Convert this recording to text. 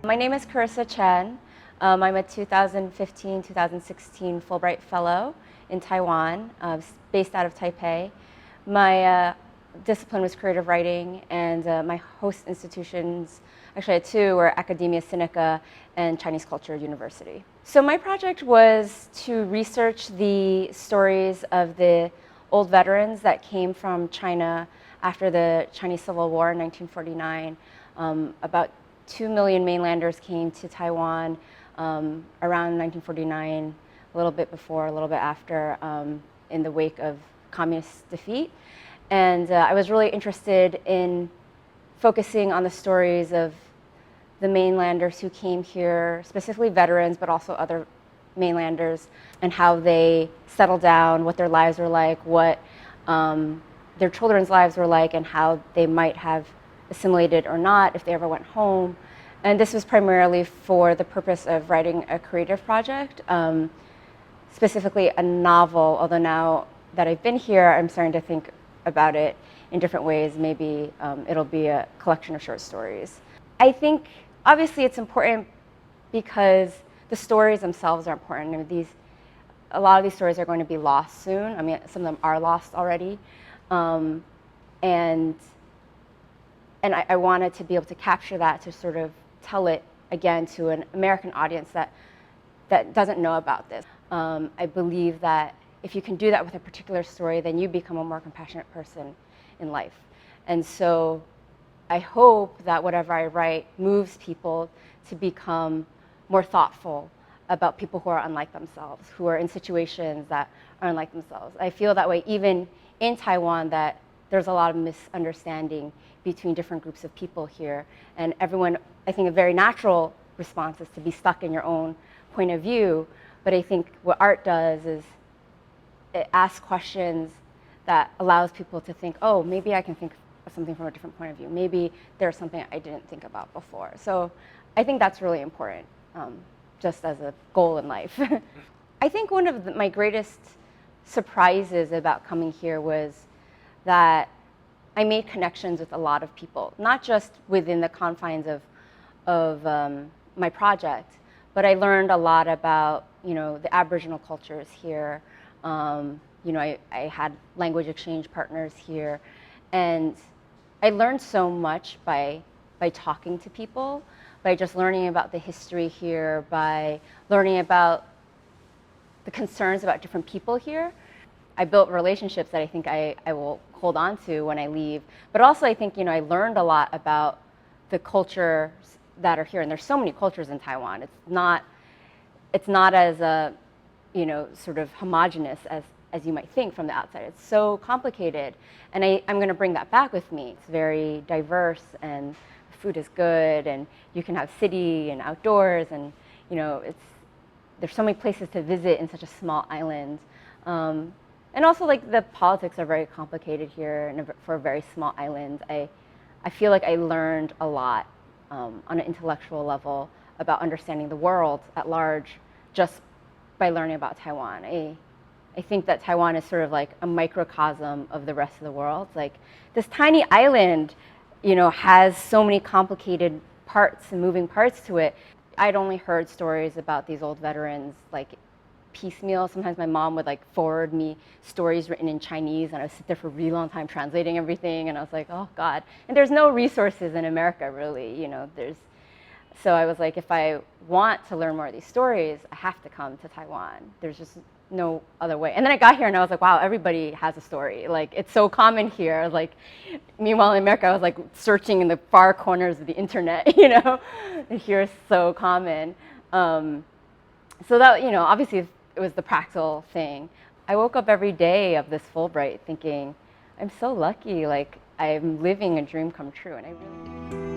My name is Karissa Chen. I'm a 2015-2016 Fulbright Fellow in Taiwan, based out of Taipei. My discipline was creative writing, and my host institutions, actually I had two, were Academia Sinica and Chinese Culture University. So my project was to research the stories of the old veterans that came from China after the Chinese Civil War in 1949. About 2 million mainlanders came to Taiwan around 1949, a little bit before, a little bit after, in the wake of communist defeat. And I was really interested in focusing on the stories of the mainlanders who came here, specifically veterans, but also other mainlanders, and how they settled down, what their lives were like, what their children's lives were like, and how they might have assimilated or not if they ever went home. And this was primarily for the purpose of writing a creative project, specifically a novel, although now that I've been here, I'm starting to think about it in different ways. Maybe it'll be a collection of short stories. I think obviously it's important because the stories themselves are important. I mean, a lot of these stories are going to be lost soon. I mean, some of them are lost already. And I wanted to be able to capture that, to sort of tell it again to an American audience that doesn't know about this. I believe that if you can do that with a particular story, then you become a more compassionate person in life. And so I hope that whatever I write moves people to become more thoughtful about people who are unlike themselves, who are in situations that are unlike themselves. I feel that way even in Taiwan, that there's a lot of misunderstanding between different groups of people here. And everyone, I think a very natural response is to be stuck in your own point of view. But I think what art does is it asks questions that allows people to think, oh, maybe I can think of something from a different point of view. Maybe there's something I didn't think about before. So I think that's really important, just as a goal in life. I think one of my greatest surprises about coming here was that I made connections with a lot of people, not just within the confines of my project, but I learned a lot about, the Aboriginal cultures here. I had language exchange partners here, and I learned so much by talking to people, by just learning about the history here, by learning about the concerns about different people here. I built relationships that I think I will hold on to when I leave. But also I think, I learned a lot about the cultures that are here. And there's so many cultures in Taiwan. It's not as sort of homogenous as you might think from the outside. It's so complicated. And I'm going to bring that back with me. It's very diverse, and the food is good, and you can have city and outdoors, and there's so many places to visit in such a small island. And also, the politics are very complicated here, and for a very small island. I feel like I learned a lot on an intellectual level about understanding the world at large just by learning about Taiwan. I think that Taiwan is sort of like a microcosm of the rest of the world. Like, this tiny island, has so many complicated parts and moving parts to it. I'd only heard stories about these old veterans, piecemeal. Sometimes my mom would forward me stories written in Chinese, and I would sit there for a really long time translating everything, and I was like, oh God. And there's no resources in America, really. So I was like, if I want to learn more of these stories, I have to come to Taiwan. There's just no other way. And then I got here and I was like, wow, everybody has a story. It's so common here. Meanwhile in America, I was searching in the far corners of the internet, and here it's so common. So that, obviously it was the practical thing. I woke up every day of this Fulbright thinking, I'm so lucky, I'm living a dream come true. And I really